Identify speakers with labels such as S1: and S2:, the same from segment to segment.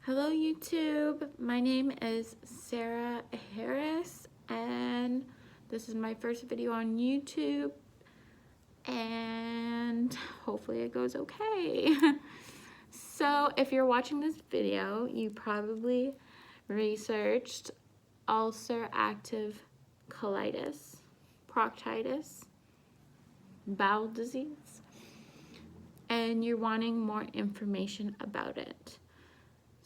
S1: Hello YouTube, my name is Sarah Harris and this is my first video on YouTube and hopefully it goes okay. So if you're watching this video, you probably researched ulcerative colitis, proctitis, bowel disease, and you're wanting more information about it.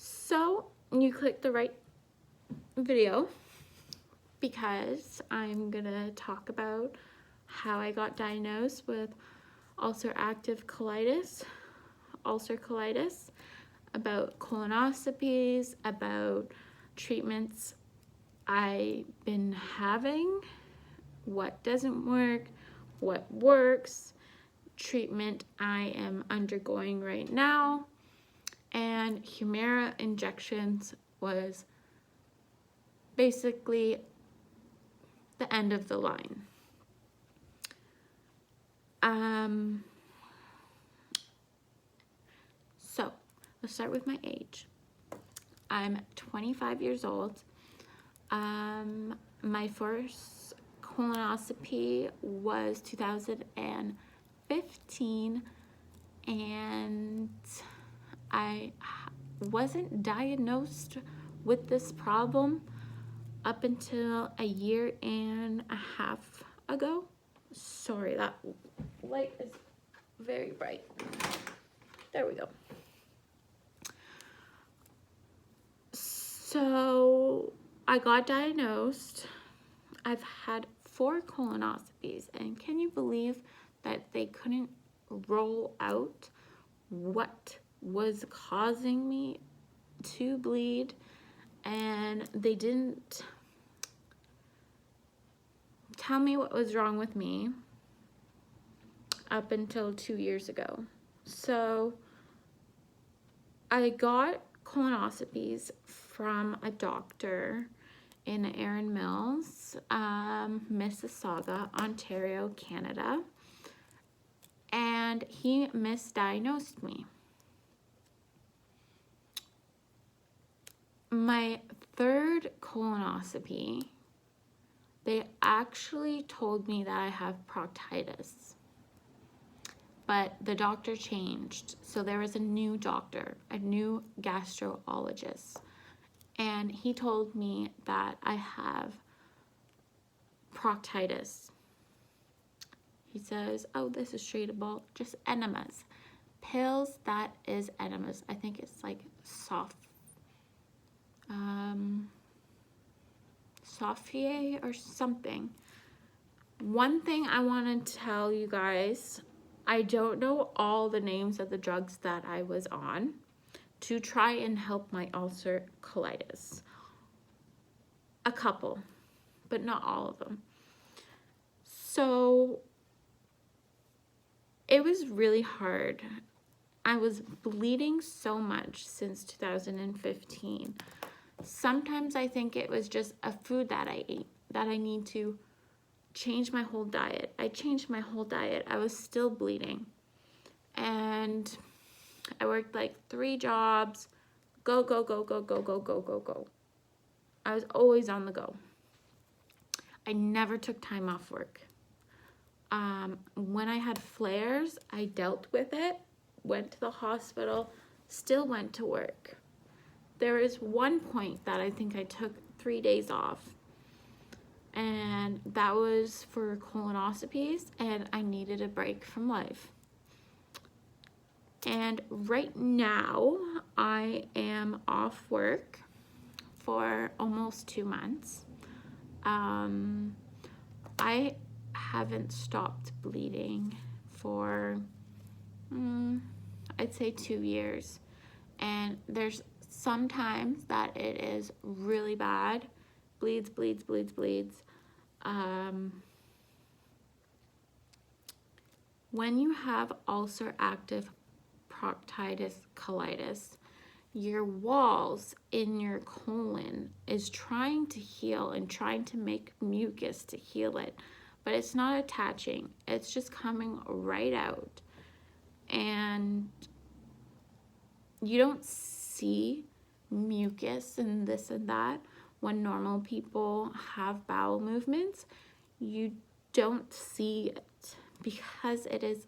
S1: So you clicked the right video because I'm gonna talk about how I got diagnosed with ulcerative colitis, ulcer colitis, about colonoscopies, about treatments I've been having, what doesn't work, what works, treatment I am undergoing right now, and Humira injections was basically the end of the line. So let's start with my age. I'm 25 years old. My first colonoscopy was 2015 and I wasn't diagnosed with this problem up until a year and a half ago. Sorry, that light is very bright. There we go. So I got diagnosed. I've had 4 colonoscopies, and can you believe that they couldn't roll out what was causing me to bleed, and they didn't tell me what was wrong with me up until 2 years ago. So I got colonoscopies from a doctor in Erin Mills, Mississauga, Ontario, Canada, and he misdiagnosed me. My third colonoscopy, they actually told me that I have proctitis, but the doctor changed. So there was a new doctor, a new gastrologist, and he told me that I have proctitis. He says, oh, this is treatable, just enemas. Pills, that is enemas. I think it's like Sofie or something. One thing I want to tell you guys, I don't know all the names of the drugs that I was on to try and help my ulcer colitis. A couple, but not all of them. So it was really hard. I was bleeding so much since 2015. Sometimes I think it was just a food that I ate, that I need to change my whole diet. I changed my whole diet. I was still bleeding. And I worked like 3 jobs. Go, go, go, go, go, go, go, go, go. I was always on the go. I never took time off work. When I had flares, I dealt with it, went to the hospital, still went to work. There is one point that I think I took 3 days off, and that was for colonoscopies, and I needed a break from life. And right now, I am off work for almost 2 months. I haven't stopped bleeding for, I'd say 2 years. And there's sometimes that it is really bad. Bleeds, bleeds, bleeds, bleeds. When you have ulcerative proctitis colitis, your walls in your colon is trying to heal and trying to make mucus to heal it, but it's not attaching. It's just coming right out. And you don't see mucus and this and that. When normal people have bowel movements, you don't see it because it is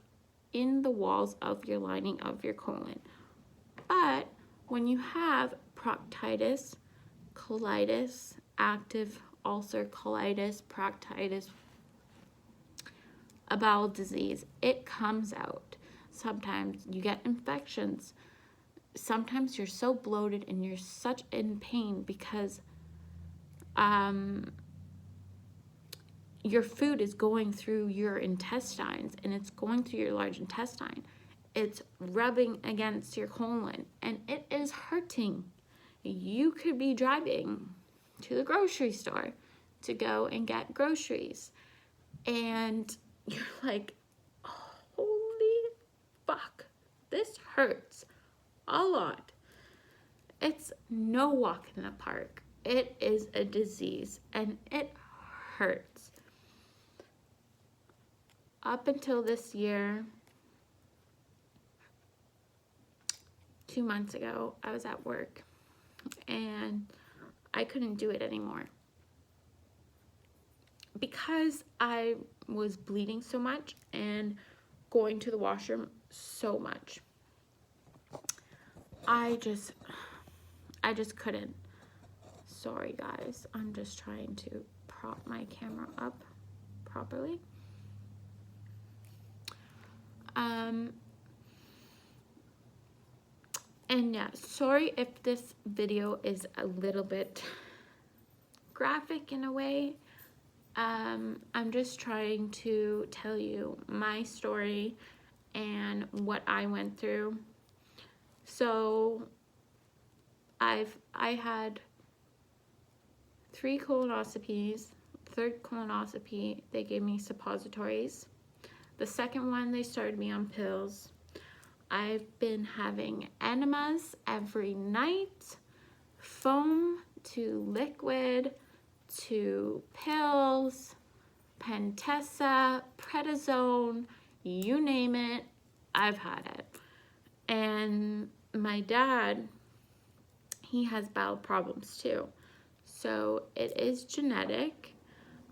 S1: in the walls of your lining of your colon. But when you have proctitis, colitis, active ulcer, colitis, proctitis, a bowel disease, it comes out. Sometimes you get infections. Sometimes you're so bloated and you're such in pain because your food is going through your intestines and it's going through your large intestine. It's rubbing against your colon and it is hurting. You could be driving to the grocery store to go and get groceries and you're like, holy fuck, this hurts a lot. It's no walk in the park. It is a disease and it hurts. Up until this year, 2 months ago, I was at work and I couldn't do it anymore because I was bleeding so much and going to the washroom so much. I just couldn't. Sorry guys, I'm just trying to prop my camera up properly. And yeah, sorry if this video is a little bit graphic in a way. I'm just trying to tell you my story and what I went through. So I had 3 colonoscopies. Third colonoscopy, they gave me suppositories. The second one, they started me on pills. I've been having enemas every night, foam to liquid to pills, Pentessa, prednisone, you name it, I've had it. And my dad, he has bowel problems too. So it is genetic.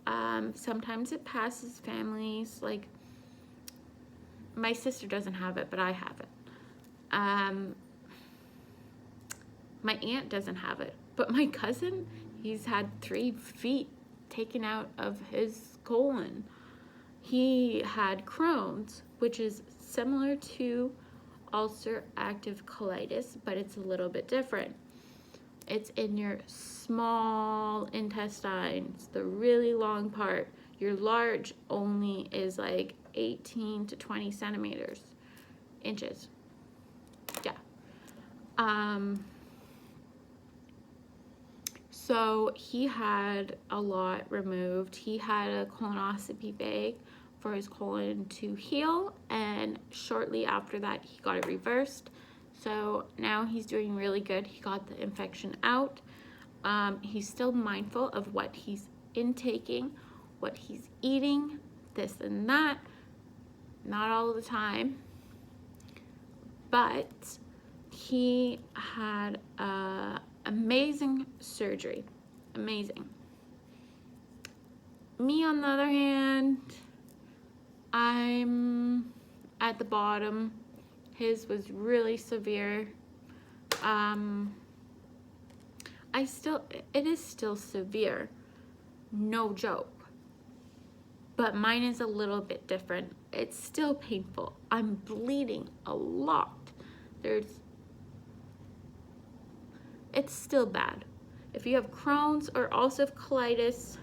S1: Sometimes it passes families, like my sister doesn't have it, but I have it. My aunt doesn't have it, but my cousin, he's had 3 feet taken out of his colon. He had Crohn's, which is similar to ulcerative colitis, but it's a little bit different. It's in your small intestines, the really long part. Your large only is like 18 to 20 inches. Yeah. So he had a lot removed. He had a colonoscopy bag for his colon to heal, and shortly after that he got it reversed. So now he's doing really good. He got the infection out. He's still mindful of what he's intaking, what he's eating, this and that. Not all the time, but he had amazing surgery. Amazing. Me, on the other hand, I'm at the bottom. His was really severe. It is still severe, no joke. But mine is a little bit different. It's still painful. I'm bleeding a lot. It's still bad. If you have Crohn's or ulcerative colitis,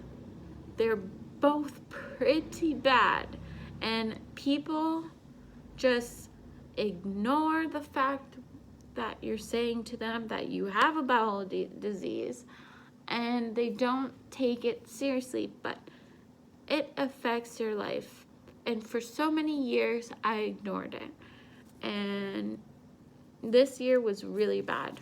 S1: they're both pretty bad. And people just ignore the fact that you're saying to them that you have a bowel disease, and they don't take it seriously, but it affects your life. And for so many years, I ignored it. And this year was really bad.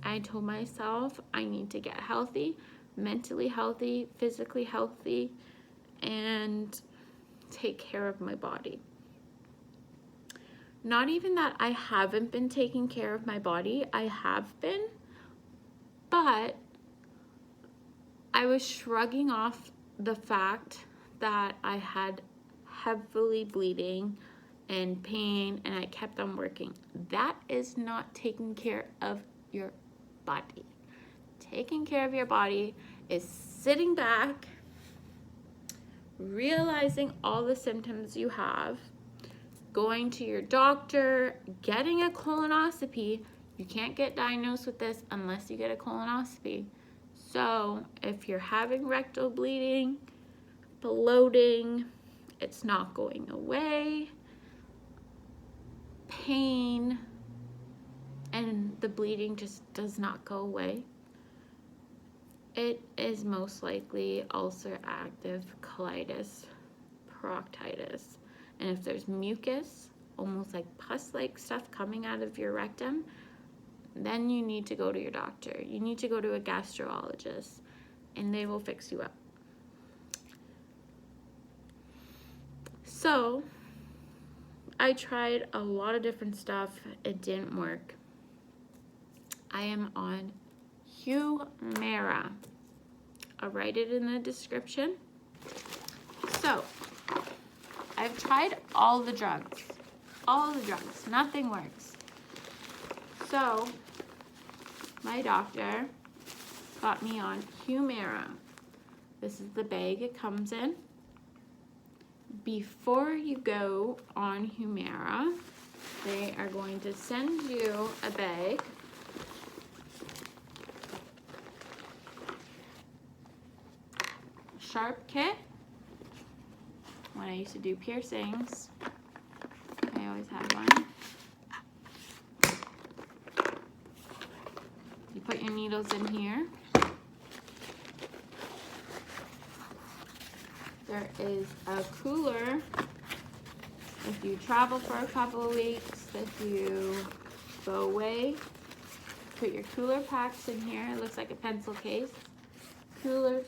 S1: I told myself I need to get healthy, mentally healthy, physically healthy, and take care of my body. Not even that I haven't been taking care of my body, I have been, But I was shrugging off the fact that I had heavily bleeding and pain, and I kept on working. That is not taking care of your body. Taking care of your body is sitting back, realizing all the symptoms you have, going to your doctor, getting a colonoscopy. You can't get diagnosed with this unless you get a colonoscopy. So if you're having rectal bleeding, bloating, it's not going away, pain, and the bleeding just does not go away, it is most likely ulcerative colitis, proctitis. And if there's mucus, almost like pus-like stuff coming out of your rectum, then you need to go to your doctor. You need to go to a gastrologist, and they will fix you up. So I tried a lot of different stuff. It didn't work. I am on Humira. I'll write it in the description. So I've tried all the drugs. Nothing works. So my doctor got me on Humira. This is the bag it comes in. Before you go on Humira, they are going to send you a bag sharp kit. When I used to do piercings, I always had one. You put your needles in here. There is a cooler if you travel for a couple of weeks, if you go away. Put your cooler packs in here. It looks like a pencil case. Coolers.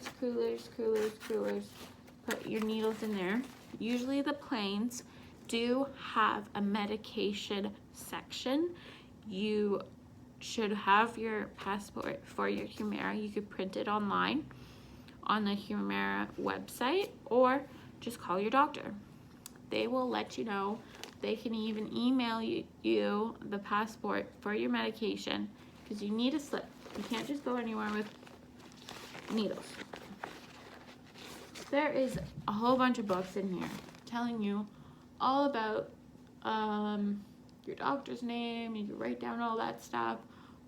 S1: Put your needles in there. Usually the planes do have a medication section. You should have your passport for your Humira. You could print it online on the Humira website, or just call your doctor. They will let you know. They can even email you the passport for your medication, because you need a slip. You can't just go anywhere with needles. There is a whole bunch of books in here telling you all about your doctor's name. You can write down all that stuff,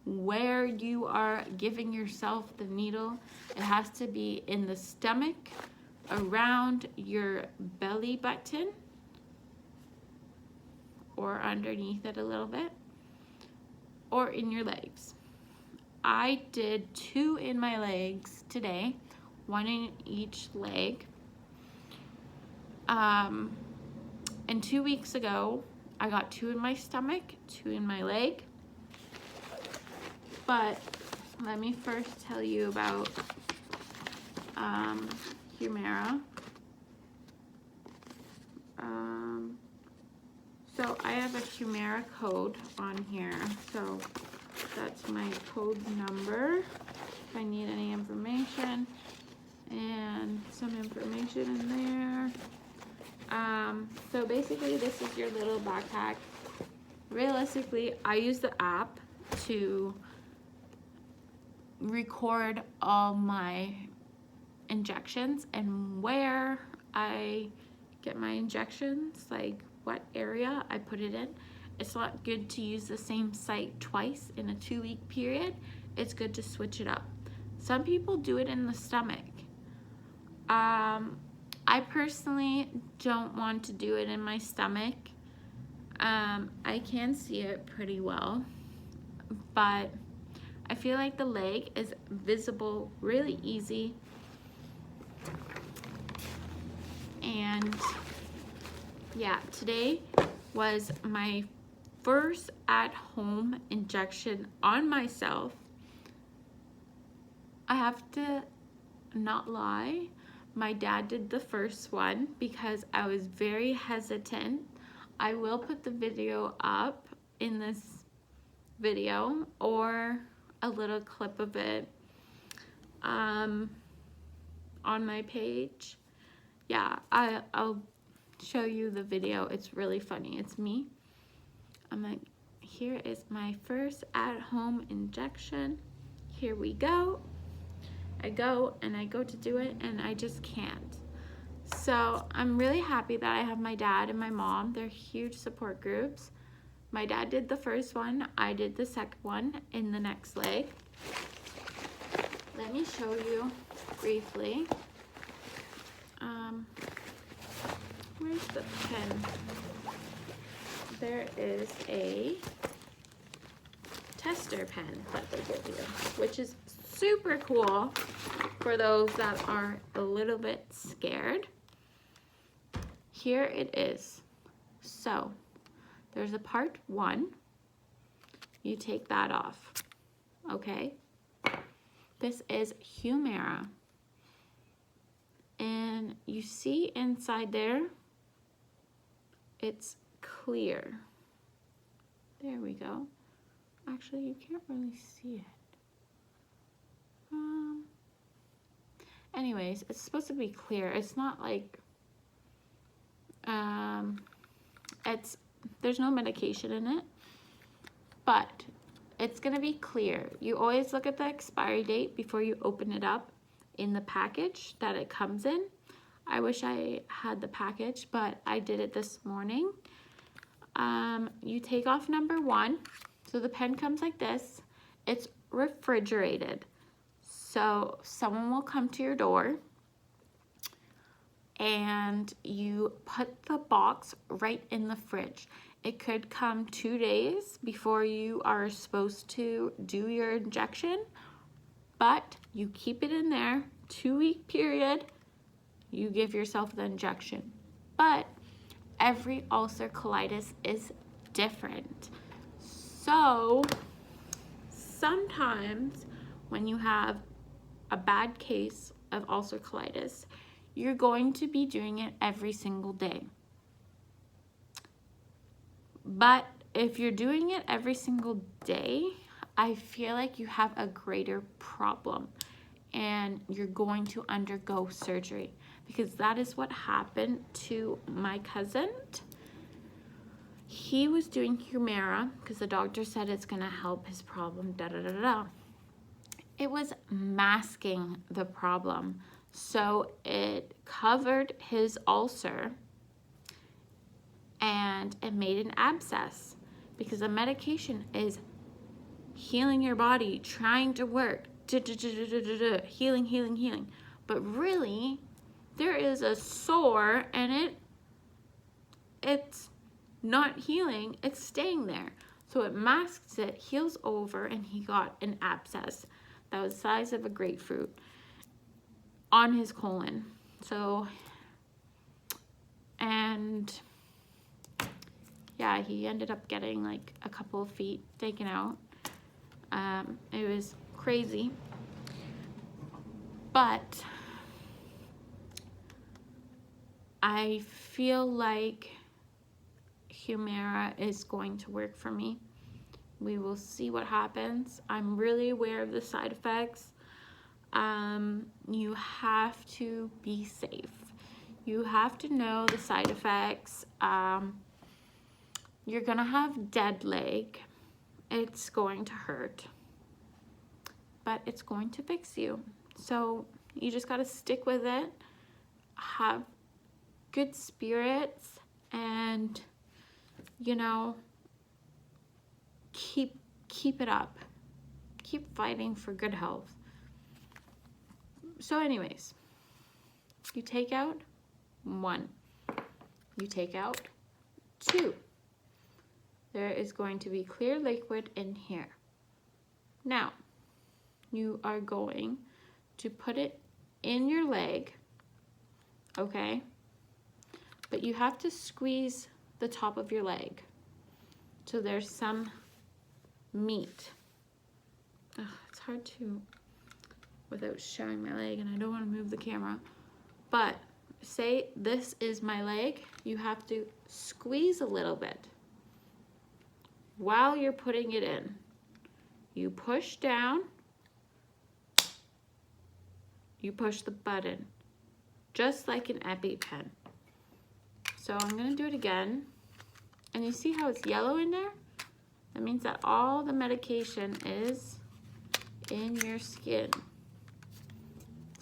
S1: where you are giving yourself the needle. It has to be in the stomach, around your belly button, or underneath it a little bit, or in your legs. I did 2 in my legs today, 1 in each leg. And 2 weeks ago, I got 2 in my stomach, 2 in my leg. But let me first tell you about Humira. So I have a Humira code on here. So that's my code number if I need any information, and some information in there. So basically this is your little backpack. Realistically, I use the app to record all my injections and where I get my injections, like what area I put it in. It's not good to use the same site twice in a 2-week period. It's good to switch it up. Some people do it in the stomach. I personally don't want to do it in my stomach. I can see it pretty well, but I feel like the leg is visible really easy. And yeah, today was my first at-home injection on myself. I have to not lie, my dad did the first one because I was very hesitant. I will put the video up in this video, or a little clip of it on my page. Yeah, I'll show you the video. It's really funny. It's me. I'm like, here is my first at-home injection. Here we go. I go to do it and I just can't. So I'm really happy that I have my dad and my mom. They're huge support groups. My dad did the first one. I did the second one in the next leg. Let me show you briefly. Where's the pen? There is a tester pen that they give you, which is super cool for those that are a little bit scared. Here it is. So there's a part 1. You take that off, okay? This is Humira. And you see inside there, it's clear. There we go. Actually, you can't really see it. Anyways, it's supposed to be clear. It's not like, there's no medication in it, but it's gonna be clear. You always look at the expiry date before you open it up in the package that it comes in. I wish I had the package, but I did it this morning. You take off number 1. So the pen comes like this. It's refrigerated. So someone will come to your door and you put the box right in the fridge. It could come 2 days before you are supposed to do your injection, but you keep it in there, 2-week period, you give yourself the injection. But every ulcer colitis is different. So sometimes when you have a bad case of ulcer colitis, you're going to be doing it every single day. But if you're doing it every single day, I feel like you have a greater problem and you're going to undergo surgery, because that is what happened to my cousin. He was doing Humira because the doctor said it's gonna help his problem, It was masking the problem. So it covered his ulcer and it made an abscess, because the medication is healing your body, trying to work, healing. But really, there is a sore and it's not healing, it's staying there. So it masks it, heals over, and he got an abscess that was the size of a grapefruit on his colon. So, and yeah, he ended up getting like a couple of feet taken out. It was crazy, but I feel like Humira is going to work for me. We will see what happens. I'm really aware of the side effects. You have to be safe. You have to know the side effects. You're gonna have dead leg. It's going to hurt, but it's going to fix you. So you just gotta stick with it, have good spirits, and you know, keep it up. Keep fighting for good health. So anyways, you take out 1. You take out 2. There is going to be clear liquid in here. Now, you are going to put it in your leg, okay? But you have to squeeze the top of your leg so there's some meat. Ugh, it's hard to without showing my leg, and I don't want to move the camera, but say this is my leg, you have to squeeze a little bit while you're putting it in. You push down, you push the button, just like an EpiPen. So I'm gonna do it again. And you see how it's yellow in there? That means that all the medication is in your skin.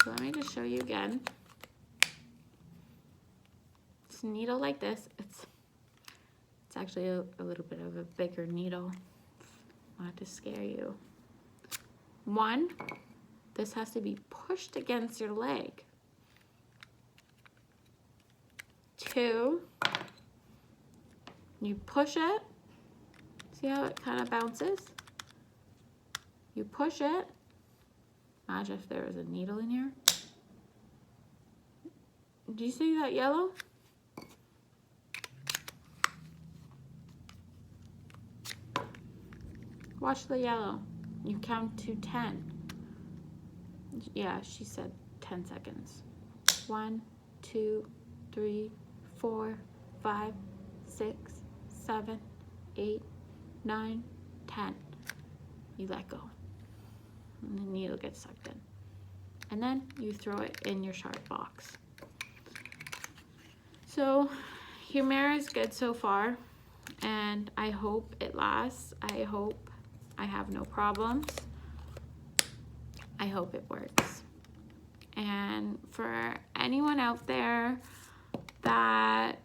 S1: So let me just show you again. It's a needle like this. It's actually a little bit of a bigger needle. Not to scare you. 1, this has to be pushed against your leg. 2, you push it. See how it kind of bounces? You push it. Imagine if there was a needle in here. Do you see that yellow? Watch the yellow. You count to 10. Yeah, she said 10 seconds. 1, 2, 3, 4, 5, 6, 7, 8, 9, 10. You let go. And the needle gets sucked in. And then you throw it in your sharp box. So Humira is good so far, and I hope it lasts. I hope I have no problems. I hope it works. And for anyone out there that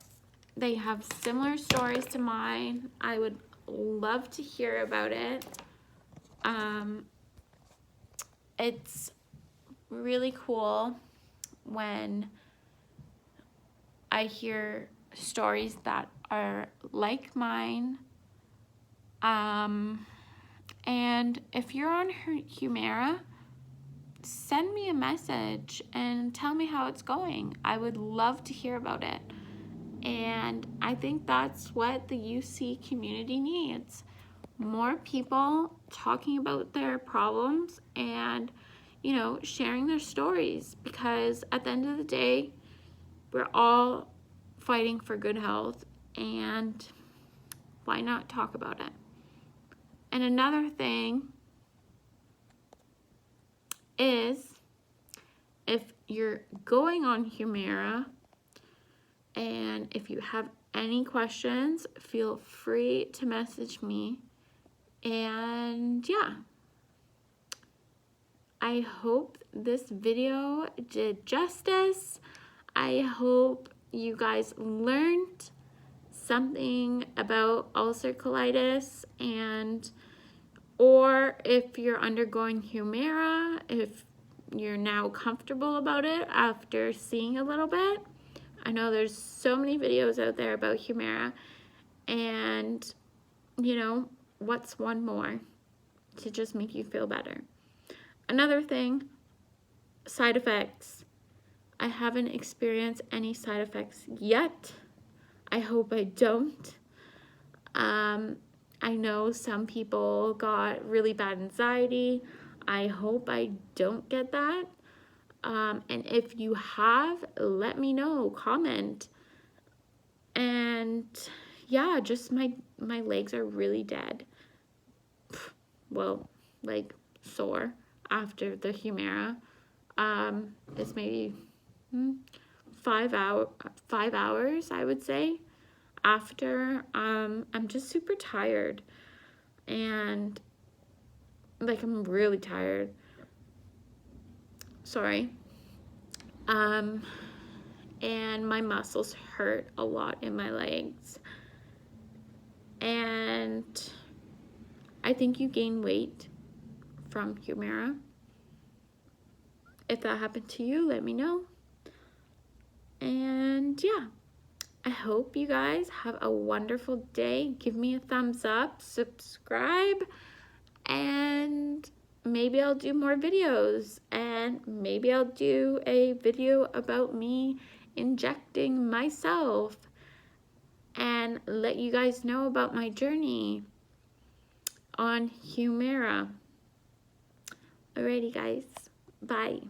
S1: they have similar stories to mine, I would love to hear about it. It's really cool when I hear stories that are like mine. And if you're on Humira, send me a message and tell me how it's going. I would love to hear about it. And I think that's what the UC community needs. More people talking about their problems and, you know, sharing their stories, because at the end of the day, we're all fighting for good health, and why not talk about it? And another thing is, if you're going on Humira and if you have any questions, feel free to message me. And yeah, I hope this video did justice. I hope you guys learned something about ulcer colitis, and or if you're undergoing Humira, if you're now comfortable about it after seeing a little bit. I know there's so many videos out there about Humira, and you know, what's one more to just make you feel better? Another thing, side effects. I haven't experienced any side effects yet. I hope I don't. I know some people got really bad anxiety. I hope I don't get that. And if you have, let me know, comment. And yeah, just my legs are really dead. Well, like sore after the Humira. It's maybe 5 hours, I would say, after. I'm just super tired, and like I'm really tired. Sorry. And my muscles hurt a lot in my legs. And I think you gain weight from Humira. If that happened to you, let me know. And yeah, I hope you guys have a wonderful day. Give me a thumbs up, subscribe, and maybe I'll do more videos, and maybe I'll do a video about me injecting myself and let you guys know about my journey on Humira. Alrighty guys, bye.